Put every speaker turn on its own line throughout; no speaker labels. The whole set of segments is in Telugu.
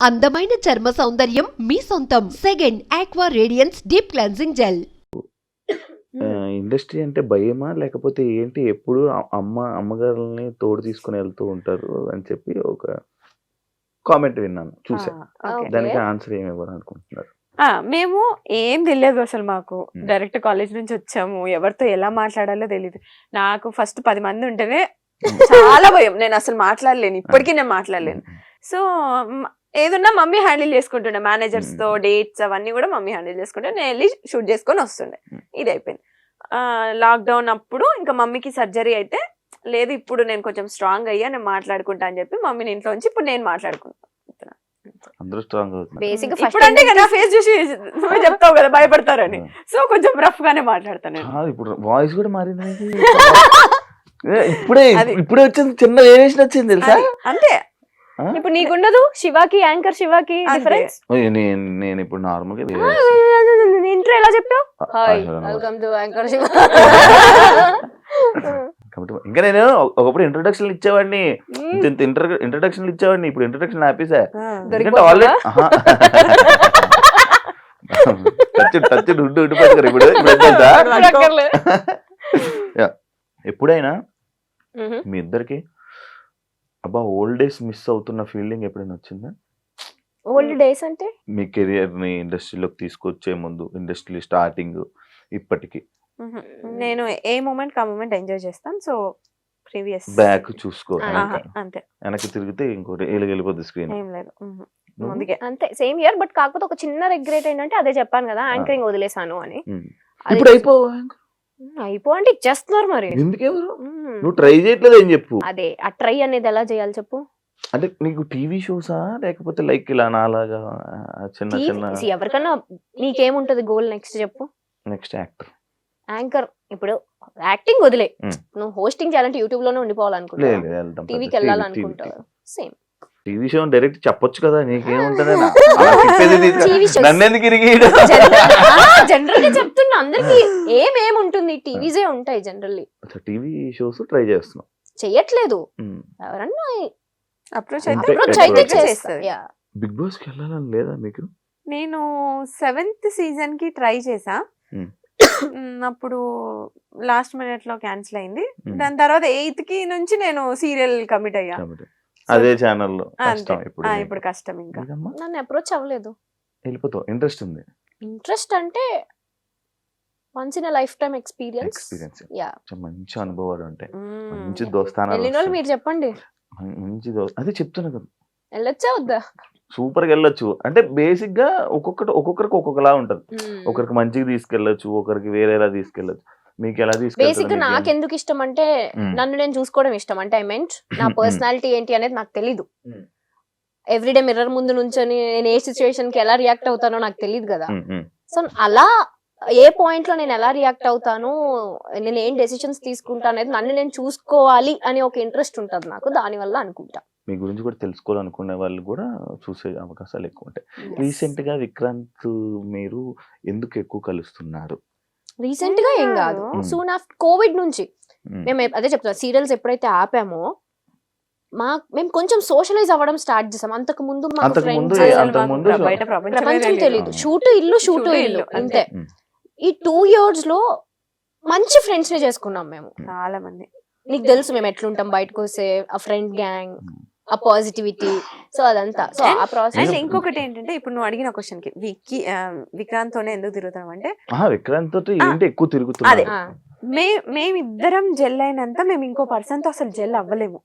అందమైన చర్మ సౌందర్యం మీ సొంతం. Second aqua radiance deep cleansing gel.
Industry అంటే భయమా? లేకపోతే ఏంటి? ఎప్పుడు అమ్మగారులని తోడు తీసుకొని వెళ్తూ ఉంటారు అని చెప్పి ఒక కామెంట్ విన్నాను, చూసా. దానికి ఆన్సర్ ఏమి ఇవ్వాలనుకుంటున్నారు?
మేము ఏం తెలియదు అసలు. మాకు
Hmm.
డైరెక్ట్ కాలేజ్ నుంచి వచ్చాము, ఎవరితో ఎలా మాట్లాడాలో తెలియదు. నాకు ఫస్ట్ 10 మంది ఉంటేనే చాలా భయం. నేను అసలు మాట్లాడలేను, ఇప్పటికీ నేను మాట్లాడలేను. సో ఏదన్నా మమ్మీ హ్యాండిల్ చేసుకుంటుండే, మేనేజర్స్ తో డేట్స్ అవన్నీ కూడా మమ్మీ హ్యాండిల్ చేసుకుంటే నేను వెళ్ళి షూట్ చేసుకొని వస్తుండే. ఇది అయిపోయింది. లాక్డౌన్ అప్పుడు ఇంకా మమ్మీకి సర్జరీ అయితే, లేదు ఇప్పుడు నేను కొంచెం స్ట్రాంగ్ అయ్యా, నేను మాట్లాడుకుంటా అని చెప్పి మమ్మీని ఇంట్లో ఉంచి ఇప్పుడు నేను మాట్లాడుకుంటాను.
అందరూ స్ట్రాంగ్ అవుతున్నారు.
బేసిక్
ఇప్పుడు అంటే కదా ఫేస్ చూసి నువ్వే చెప్తావు కదా భయపడతారని, సో కొంచెం రఫ్ గానే మాట్లాడతాను నేను.
ఇప్పుడు వాయిస్ కూడా మారింది. ఇప్పుడే వచ్చింది, చిన్న వేరియేషన్ వచ్చింది తెలుసా?
అంతే.
ఇప్పుడు నీకుండదు, శివాకి యాంకర్ శివాకి డిఫరెన్స్.
నేను ఇప్పుడు నార్మల్ గా
ఇంట్రో ఎలా చెప్పావు? Hi welcome to anchor Shiva.
ఇంకా నేను ఒకప్పుడు ఇంట్రొడక్షన్ ఇచ్చేవాడిని, ఇంట్రొడక్షన్ ఇచ్చేవాడిని. ఇప్పుడు ఇంట్రొడక్షన్ ఆపేసా. ఎందుకంటే ఆల్రెడీ టచ్ ఉండిపోతారు ఇప్పుడు. ఎప్పుడైనా మీ ఇద్దరికి అబ్బా ఓల్డ్ డేస్ మిస్ అవుతున్న ఫీలింగ్ ఎప్పుడైనా వచ్చిందా?
ఓల్డ్ డేస్ అంటే
మీ కెరియర్ ని ఇండస్ట్రీలోకి తీసుకొచ్చే ముందు, ఇండస్ట్రీ స్టార్టింగ్ ఇప్పటికి
నేను ఏ మూమెంట్ ఆ మూమెంట్ ఎంజాయ్ చేస్తాను. సో ప్రీవియస్
బ్యాక్ చూసుకో,
అంతే.
వెనక్కి తిరిగితే ఇంకోటి వెళ్ళిపోద్ది స్క్రీన్.
ఏం లేదు ముందుకే
అంతే, సేమ్ ఇయర్. బట్ కాకపోతే ఒక చిన్న రిగ్రెట్ ఏంటంటే, అదే చెప్పాను కదా యాంకరింగ్ వదిలేసాను అని.
ఇప్పుడు
అయిపో అంటే ఇచ్చేస్తున్నారు మరి.
ఎందుకెవరు? నువ్వు ట్రై చేయట్లేదు ఏం చెప్పు.
అదే ఆ ట్రై అనేది ఎలా చేయాలి చెప్పు.
అంటే నీకు టీవీ షోసా లేకపోతే లైక్ ఇలా నాలాగా చిన్న చిన్న?
ఎవరికన్నా నీకేముంటది గోల్ నెక్స్ట్ చెప్పు.
Next actor,
anchor. ఇప్పుడు యాక్టింగ్ వదిలే, నువ్వు హోస్టింగ్ చేయాలంటే యూట్యూబ్ లోనే ఉండిపోవాలనుకుంటావు, టీవీకి వెళ్ళాలనుకుంటావు. సేమ్
టీవీ షో డైరెక్ట్ చెప్పొచ్చు కదా, నీకేముంటది? నన్నెందుకు
జనరల్ గా చెప్తున్నా, అందరికి ఏమేముంటుంది, టీవీసే ఉంటాయి జనరల్లీ.
టీవీ షోస్ ట్రై చేస్తున్నాం,
చెయ్యట్లేదు. ఎవరన్నా
అప్రోచ్
అయితే చేస్తారు.
బిగ్ బాస్ కి వెళ్ళాలని లేదా మీకు?
నేను 7th సీజన్ కి ట్రై చేసా. అప్పుడు లాస్ట్ మినిట్ లో క్యాన్సిల్ అయింది. దాని తర్వాత 8th కి నుంచి నేను సీరియల్ కమిట్ అయ్యా.
అదే ఛానల్లో
ఇప్పుడు కష్టం. ఇంకా
నన్ను అప్రోచ్ అవ్వలేదు.
వెళ్ళిపోతావు. ఇంట్రెస్ట్ ఉంది?
ఇంట్రెస్ట్ అంటే once in life time experience.
మంచి అనుభవాలు ఉంటాయి, మంచి దోస్తానాలు.
మీరు చెప్పండి.
మంచి అదే చెప్తున్నా కదా,
వెళ్ళొచ్చా వద్దా?
సూపర్ గా వెళ్ళొచ్చు. అంటే బేసిక్ గా ఒక్కొక్కరికి ఒక్కొక్కలా ఉంటది. ఒకరికి మంచిగా తీసుకెళ్లొచ్చు, ఒకరికి వేరేలా తీసుకెళ్లొచ్చు. మీకు ఎలా తీసుకెళ్తారు?
బేసిక్ గా నాకు ఎందుకు ఇష్టం అంటే, నన్ను నేను చూసుకోవడం ఇష్టం. అంటే ఐ మీన్ నా పర్సనాలిటీ ఏంటి అనేది నాకు తెలీదు. ఎవ్రీడే మిర్రర్ ముందు నుంచొని నేను ఏ సిచ్యువేషన్ కి ఎలా రియాక్ట్ అవుతానో నాకు తెలియదు కదా. సో అలా ఏ పాయింట్ లో నేను ఎలా రియాక్ట్ అవుతాను, నేను ఏం డెసిషన్స్ తీసుకుంటా అనేది నన్ను నేను చూసుకోవాలి అని ఒక ఇంట్రెస్ట్ ఉంటుంది నాకు. దాని వల్ల అనుకుంటా
మీ గురించి కూడా తెలుసుకోవాలనుకునే వాళ్ళు కూడా చూసే అవకాశాలు ఎక్కువ ఉంటాయి. రీసెంట్ గా విక్రాంత్ మీరు ఎందుకు ఎక్కువ కలుస్తున్నారు?
రీసెంట్ గా ఏం కాదు, సూన్ ఆఫ్టర్ కోవిడ్ నుంచి మేము అదే చెప్తాం, సీరియల్స్ ఎప్పుడైతే ఆపామో మేము కొంచెం సోషలైజ్ అవ్వడం స్టార్ట్ చేసాం. అంతకు ముందు
బయట
ప్రపంచం తెలీదు. షూటు ఇల్లు అంతే. ఈ 2 years లో మంచి ఫ్రెండ్స్ ని చేసుకున్నాం మేము,
చాలా మంది.
నీకు తెలుసు మేము ఎట్లుంటాం బయటకు వస్తే, ఆ ఫ్రెండ్ గ్యాంగ్, ఆ పాజిటివిటీ, సో అదంతా. సో ఆ ప్రాసెస్.
ఇంకొకటి ఏంటంటే, ఇప్పుడు నువ్వు అడిగిన క్వశ్చన్ కి విక్రాంత్ తోనే ఎందుకు తిరుగుతాం అంటే,
విక్రాంత్ తోటి ఏంటి ఎక్కువ తిరుగుతుంది.
మేమిద్దరం జెల్ అయినంత మేము ఇంకో పర్సన్ తో అసలు జెల్ అవ్వలేము,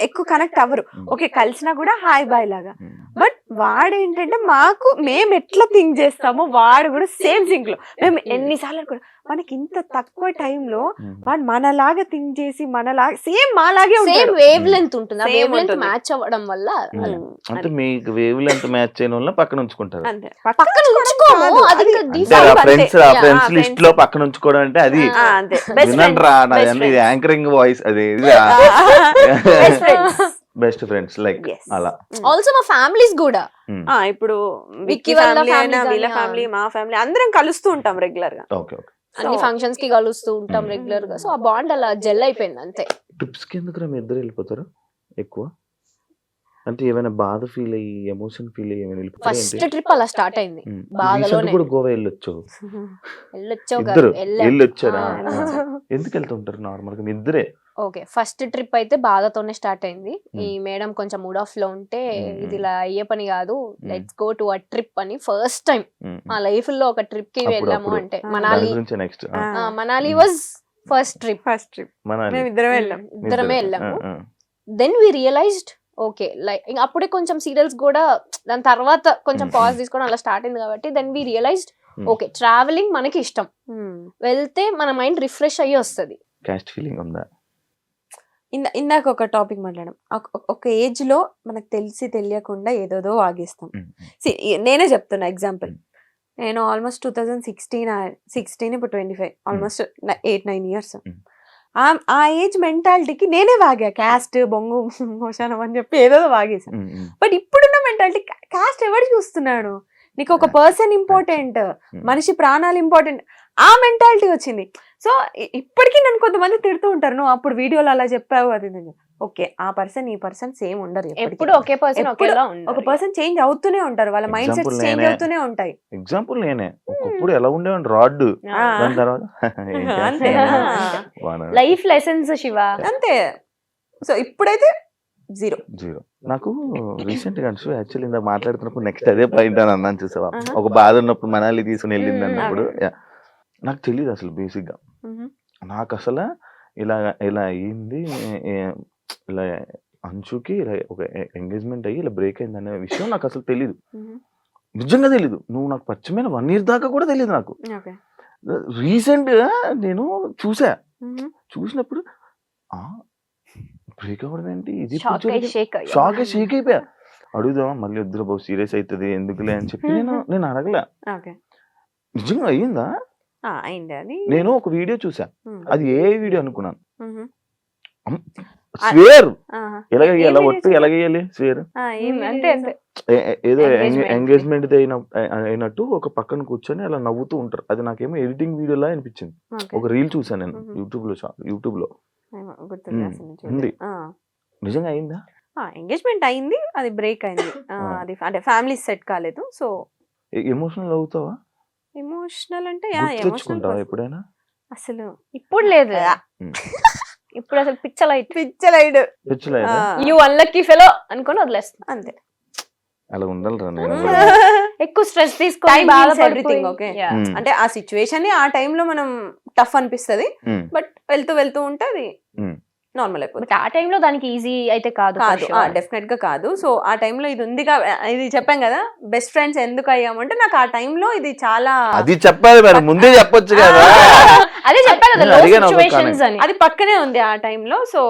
ఎక్కువ కనెక్ట్ అవ్వరు. ఓకే కలిసినా కూడా హాయ్ బాయ్ లాగా. బట్ వాడేంటంటే మాకు మేము ఎట్లా థింక్ చేస్తామో వాడు కూడా సేమ్ థింక్ లో. మేము ఎన్నిసార్లు అనుకున్నాం, మనకి ఇంత తక్కువ టైంలో వాడు మనలాగా థింక్ చేసి మనలాగా సేమ్ మాలాగే
సేమ్ వేవ్ లెంత్ ఉంటుంది. ఆ వేవ్ లెంత్ మ్యాచ్ అవ్వడం వల్ల,
అంటే మీకు వేవ్ లెంత్ మ్యాచ్ అయిన వల్ల పక్కన ఉంచుకుంటారు.
పక్కన ఉంచుకోము, అది
ఫ్రెండ్స్ లిస్ట్ లో పక్కన ఉంచుకోవడం అంటే అది వినండి రా, యాంకరింగ్ వాయిస్ అది బెస్ట్ ఫ్రెండ్స్ లైక్ అలా.
ఆల్సో మా ఫ్యామిలీస్ కూడా,
ఇప్పుడు విక్కీ ఫ్యామిలీ అయినా వీళ్ళ ఫ్యామిలీ మా ఫ్యామిలీ అందరం కలుస్తూ ఉంటాం రెగ్యులర్ గా.
అన్ని ఫంక్షన్స్ కి కలుస్తూ ఉంటాం రెగ్యులర్ గా. సో ఆ బాండ్ అలా జెల్ అయిపోయింది అంతే.
ట్రిప్స్ కి ఎందుకు మీ ఇద్దరు వెళ్ళిపోతారు ఎక్కువ? అంటే ఏమైనా బాధ ఫీల్ అయ్యి ఎమోషన్ ఫీల్ అయ్యి ఏమైనా వెళ్ళిపోతారా
ఫస్ట్
ఏంటి?
ట్రిప్ అలా స్టార్ట్ అయింది.
రీసెంట్
బాధలోనే
కూడా గోవా వెళ్ళొచ్చు
వెళ్ళొచ్చావు
ఇద్దరు
వెళ్ళాం.
వెళ్ళొచ్చారా?
ఆ,
ఎందుకు వెళ్తుంటారు నార్మల్ గా మీ ఇద్దరే?
ఓకే, ఫస్ట్ ట్రిప్ అయితే బాధతోనే స్టార్ట్ అయింది.
Hmm.
ఈ మేడం కొంచెం మూడ్ ఆఫ్ లో ఉంటే
Hmm.
ఇది ఇలా అయ్యే పని కాదు, let's go to a trip అని ఫస్ట్ టైం
ఉమ్,
మా లైఫ్ లో ఒక ట్రిప్ కి
అప్పుడు-
వెళ్ళాము.
అప్పుడు.
అంటే
దాని
దాని
మనాలి.
గురించి next
Manali
Hmm.
Was first trip.
First trip
మన
మేము ఇద్దరం వెళ్ళాం.
ఇద్దరమే వెళ్ళాము. Then we realized okay, like ఇంకా అప్పుడే కొంచెం సీరియల్స్ కూడా దాని తర్వాత కొంచెం
Hmm.
పాజ్ తీసుకోవడం అలా స్టార్ట్ అయింది కాబట్టి then we realized
Hmm.
Okay, travelling మనకి ఇష్టం, వెళ్తే మన మైండ్ రిఫ్రెష్ అయ్యి వస్తుంది.
క్యాస్ట్ ఫీలింగ్ ఉందా?
ఇందాక ఒక టాపిక్ మాట్లాడాం. ఒక ఏజ్ లో మనకు తెలిసి తెలియకుండా ఏదోదో వాగేస్తాం.
ఉమ్,
See, నేనే చెప్తున్నా ఎగ్జాంపుల్. నేను ఆల్మోస్ట్ 2016 ఇప్పుడు 25 ఆల్మోస్ట్ 8-9 ఇయర్స్.
Mm.
ఆ ఏజ్ మెంటాలిటీకి నేనే వాగా, క్యాస్ట్ బొంగు మోషానం అని చెప్పి ఏదో వాగేసాను.
ఉమ్, ఉమ్,
బట్ ఇప్పుడున్న మెంటాలిటీ క్యాస్ట్ ఎవరు చూస్తున్నాడు, నీకు ఒక పర్సన్ ఇంపార్టెంట్, మనిషి ప్రాణాలు ఇంపార్టెంట్, ఆ మెంటాలిటీ వచ్చింది. సో ఇప్పటికీ నన్ను కొంతమంది తిడుతూ ఉంటారు, నువ్వు అప్పుడు వీడియోలో అలా చెప్పావు అది ఇది అని. ఓకే, ఆ పర్సన్ ఈ పర్సన్ సేమ్ ఉండరు ఎప్పటికీ.
ఎప్పుడు ఒకే పర్సన్
ఎప్పుడు
ఒకేలా
ఒక
ఉండరు.
పర్సన్ చేంజ్ అవుతూనే ఉంటారు, వాళ్ళ మైండ్ సెట్స్
Example
చేంజ్
నేనే.
అవుతూనే ఉంటాయి.
ఎగ్జాంపుల్ నేనే ఒకప్పుడు ఎలా ఉండేవాడిని రాడ్,
ఆ.
దాని తర్వాత
అంతే.
Life lessons Shiva.
అంతే. సో ఇప్పుడైతే జీరో.
నాకు రీసెంట్ గా యాక్చువల్లీ ఇందాక మాట్లాడుతున్నప్పుడు నెక్స్ట్ అదే పాయింట్ అని అన్నాను చూసావా,
Uh-huh.
ఒక బాధ ఉన్నప్పుడు మనాలి తీసుకుని వెళ్ళింది
Mm,
అన్నప్పుడు yeah. నాకు తెలియదు అసలు బేసిక్ గా, నాకు అసలు ఇలా అయ్యింది, ఇలా అంచుకి ఇలా ఒక ఎంగేజ్మెంట్ అయ్యి ఇలా బ్రేక్ అయింది అనే విషయం నాకు అసలు తెలియదు, నిజంగా తెలీదు. నువ్వు నాకు పరిచయమైన 1 year దాకా కూడా తెలియదు నాకు.
ఓకే.
రీసెంట్ గా నేను చూసినప్పుడు బ్రేక్ అవ్వడం ఏంటి ఇది,
షాక్
షేక్ అయిపోయా. అడుగుదామా మళ్ళీ వద్దురా బాబు సీరియస్ అవుతుంది ఎందుకులే అని చెప్పి నేను అడగలే.
ఓకే.
నిజంగా అయ్యిందా?
అయింది అది.
నేను ఒక వీడియో చూసా, అది ఏ వీడియో అనుకున్నాను,
మ్మ్.
స్వేర్
ఆహా.
ఎలాగేయాలి,
ఏ video
ఒట్టు ఎలాగేయాలి స్వేర్,
ఏం
అంతే అంతే.
ఏదో
Engagement.
ఎంగేజ్మెంట్ అయినట్టు ఒక పక్కన కూర్చొని అలా నవ్వుతూ ఉంటారు. అది నాకేమో ఎడిటింగ్ వీడియోలా అనిపించింది.
ఓకే.
ఒక రీల్ చూసాను నేను
Mhm.
యూట్యూబ్ లో.
ఏమో గుర్తుంది
మ్మ్.
అసలు
ఉంది.
చూడలేదు.
నిజంగా అయిందా?
ఎంగేజ్మెంట్ అయింది, అది బ్రేక్ అయింది. అది అంటే ఫ్యామిలీ సెట్ కాలేదు. సో
ఎమోషనల్ అవుతావా?
ఎమోషనల్ అంటే
గుర్తు తెచ్చుకుంటావా ఎప్పుడైనా?
అసలు
ఇప్పుడు లేదు,
ఉమ్.
ఇప్పుడు అసలు పిచ్చలైట్.
పిచ్చలైడ్.
తెచ్చలేదా?
యూ అన్లక్కీ ఫెలో అనుకొని వదిలేస్తాం.
అంతే.
అలా ఉండాలిరా నేను
మ్మ్.
కూడా.
ఎక్కువ స్ట్రెస్
Time
తీసుకొని
heals
బాధపడిపోయి.
everything, okay.
Yeah.
మ్మ్.
అంటే ఆ సిచ్యువేషన్ ఆ టైంలో మనం టఫ్ అనిపిస్తది,
మ్మ్.
బట్ వెళ్తూ ఉంటే అది
మ్మ్.
నార్మల్ అయిపోతుంది.
బట్ ఆ టైంలో దానికి ఈజీ అయితే కాదు. for
కాదు,
sure.
డెఫినెట్ గా కాదు. సో ఆ టైంలో ఇది ఉంది ఇది చెప్పాం కదా, బెస్ట్ ఫ్రెండ్స్ ఎందుకు అయ్యామంటే నాకు ఆ టైంలో ఇది చాలా
అది చెప్పాలి మరి, ముందే చెప్పొచ్చు కదా.
అదే చెప్పా కదా,
నేను
low
అడిగాను ఒక
situations అని.
అది పక్కనే ఉంది ఆ టైంలో. సో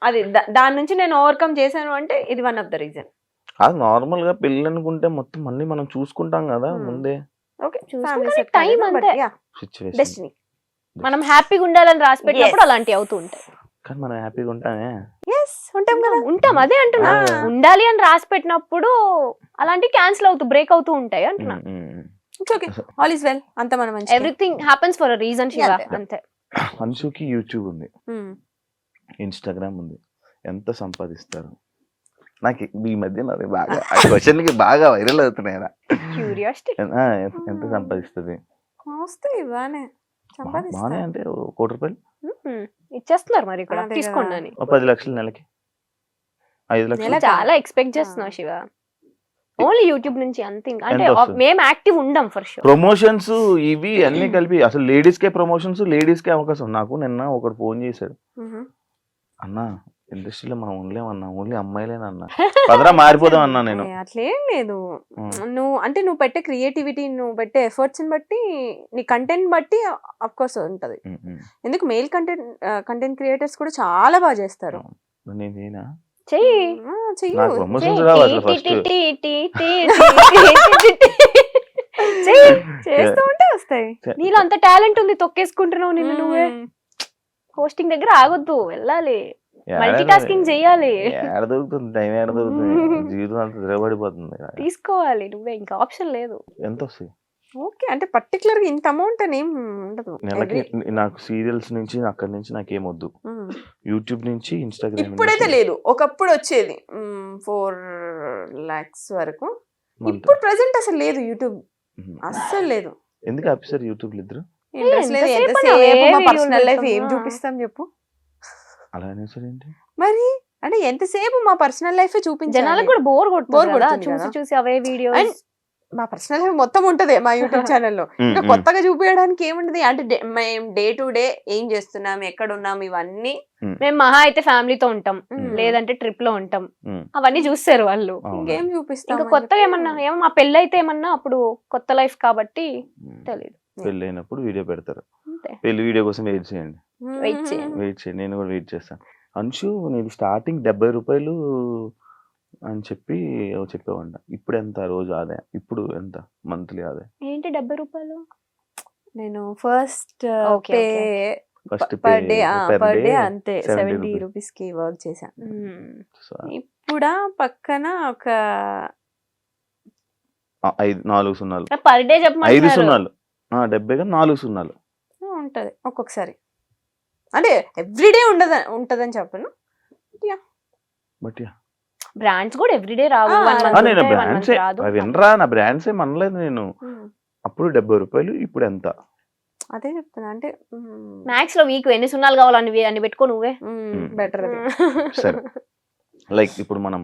అది దాని నుంచి నేను ఓవర్కమ్ చేశాను అంటే ఇది వన్ ఆఫ్ ద రీజన్.
అది నార్మల్ గా పెళ్ళి అనుకుంటే మొత్తం అన్ని మనం చూసుకుంటాం కదా
Hmm.
ముందే.
ఓకే,
చూసుకుంటే time అంతే.
Situation
destiny.
మనం హ్యాపీగా ఉండాలని రాసి పెట్టినప్పుడు
Yes.
అలాంటివి అవుతూ ఉంటాయి.
కానీ మనం హ్యాపీగా ఉంటామే.
ఎస్, ఉంటాం కదా.
ఉంటాం, అదే అంటున్నా.
ఆ.
ఉండాలి అని రాసి పెట్టినప్పుడు అలాంటివి క్యాన్సిల్ అవుతూ బ్రేక్ అవుతూ ఉంటాయి అంటున్నా.
It's okay, all is well. అంత మనం మంచి.
Everything happens for a reason Shiva,
అంతే.
అంతే.
అన్షుకి యూట్యూబ్ ఉంది, ఇన్స్టాగ్రామ్ ఉంది, ఎంత సంపాదిస్తారు? నాకు ఈ మధ్య నాకు బాగా ఆ క్వశ్చన్ కి బాగా వైరల్ అవుతున్నాయి కదా.
క్యూరియాసిటీ.
ఎంత సంపాదిస్తుంది?
వస్తాయి బానే,
బానే
సంపాదిస్తారు.
అంటే 1 కోటి రూపాయలు,
ఇచ్చేస్తున్నారు మరి ఇక్కడ,
అదే కదా.
తీసుకోండి అని.
10 లక్షలు నెలకి, 5 లక్షలు.
నెలకా?
చాలా ఎక్స్పెక్ట్ చేస్తున్నావు శివ, ఓన్లీ యూట్యూబ్ నుంచి అంతే. అంటే
ఎంత వస్తుంది?
మేము యాక్టివ్ ఉండం ఫర్ షూర్.
ప్రమోషన్స్ ఇవి అన్ని కలిపి అసలు లేడీస్ కే ప్రమోషన్స్, లేడీస్ కే అవకాశం. నాకు నిన్న ఒకడు ఫోన్ చేశాడు, అన్నా ఇండస్ట్రీలో మనం ఉండలేమన్నా, ఓన్లీ అమ్మాయిలేనన్నా, పదరా మారిపోదాం అన్నా నేను.
అట్లేం లేదు.
ఉమ్.
నువ్వు పెట్టే క్రియేటివిటీ, నువ్వు పెట్టే ఎఫర్ట్స్ బట్టి, నీ కంటెంట్ బట్టి అఫ్ కోర్స్ ఉంటది.
ఉమ్, ఉమ్.
ఎందుకు మెయిల్ కంటెంట్ క్రియేటర్స్ కూడా చాలా బాగా చేస్తారు.
నేనేనా
చెయ్యి.
చెయ్యు.
నాకు ప్రమోషన్స్ రావాలి ఫస్ట్.
చేస్తూ ఉంటే వస్తాయి.
నీలో అంత టాలెంట్ ఉంది, తొక్కేసుకుంటున్నావు నిన్ను నువ్వే. హోస్టింగ్ దగ్గర ఆగొద్దు, వెళ్ళాలి, మల్టీ టాస్కింగ్ చెయ్యాలి,
ఏడ దొరుకుతుంది టైం, ఏడ దొరుకుతుంది, జీవితం అంతా తిరగబడిపోతుంది.
తీసుకోవాలి నువ్వే, ఇంకా ఆప్షన్ లేదు.
ఎంత వస్తాయి
ఓకే, అంటే పర్టికులర్ గా ఇంత అమౌంట్ అని ఏం ఉండదు.
నెలకి? నాకు సీరియల్స్ నుంచి అక్కడి నుంచి నాకేమొద్దు, యూట్యూబ్ నుంచి ఇన్స్టాగ్రామ్.
ఇప్పుడైతే లేదు, ఒకప్పుడు వచ్చేది 4 lakhs వరకు.
Monthly.
ఇప్పుడు ప్రెసెంట్ అసలు లేదు యూట్యూబ్, అస్సలు లేదు.
ఎందుకు ఆపేసారు యూట్యూబ్ ఇద్దరు?
ఇంట్రెస్ట్ లేదు.
ఎంతసేపు
ఎంతసేపు
అవే
మా
వీడియోలు
పర్సనల్ లైఫ్ ఏం
పెడతామా?
చూపిస్తాం చెప్పు.
అలా అనేసారు ఏంటి?
మరి అంటే ఎంతసేపు మా పర్సనల్ లైఫ్ చూపించాలి.
జనాలకు కూడా బోర్
Bore
కొడుతుంది కదా
కొడుతుంది
చూసి
కదా.
చూసి అవే వీడియోస్.
అండ్ మా పర్సనల్ లైఫ్ మొత్తం ఉంటది మా యూట్యూబ్ ఛానల్లో. ఇంకా కొత్తగా చూపించడానికి ఏముంటది అంటే మేము డే టు డే ఏం చేస్తున్నాం, ఎక్కడ ఉన్నాం, ఇవన్నీ.
మేము మహా అయితే ఫ్యామిలీతో ఉంటాం,
Mm.
లేదంటే ట్రిప్ లో ఉంటాం,
Mm.
అవన్నీ చూస్తారు వాళ్ళు.
ఇంకేం చూపిస్తాం.
ఇంకా కొత్తగా ఏమన్నా ఏమో మా పెళ్ళి అయితే ఏమన్నా అప్పుడు కొత్త లైఫ్ కాబట్టి తెలియదు.
పెళ్ళి అయినప్పుడు వీడియో పెడతారు.
అంతే.
పెళ్లి వీడియో కోసం వెయిట్ చేయండి,
వెయిట్ చేయండి.
వెయిట్ చేయండి. నేను కూడా వెయిట్ చేస్తాను. అంశు నేను స్టార్టింగ్ 70 రూపాయలు అని చెప్పి చెప్పేవాడిన. ఇప్పుడు ఎంత రోజు ఆదాయం? ఇప్పుడు ఎంత మంత్లీ ఆదాయం?
ఏంటి 70 రూపాయలు?
నేను first
Okay,
pay
okay.
First
per day అంతే 70 రూపీస్ కి వర్క్ చేశాను. ఇప్పుడు పక్కన ఒక
4 సున్నాలు,
పర్ డే
5
చెప్పమంటున్నారు.
సున్నాలు, 70 గా 4 సున్నాలు.
ఉంటది ఒక్కొక్కసారి. అంటే ఎవ్రీడే ఉంటదని చెప్పను.
బట్
బ్రాండ్స్ కూడా ఎవ్రీడే రావు.
ఆ,
1 month
నేను
ఉంటాయి, 1 month
బ్రాండ్సే
రాదు.
అవి వినరా, నా బ్రాండ్స్ ఏం అనలేదు నేను. అప్పుడు 70 రూపాయలు, ఇప్పుడు ఎంత?
అదే చెప్తున్నా. అంటే
మ్యాక్స్ లో వీక్ ఎన్ని సున్నాలు కావాలని అని పెట్టుకో నువ్వే.
బెటర్ అది.
సరే, లైక్ ఇప్పుడు మనం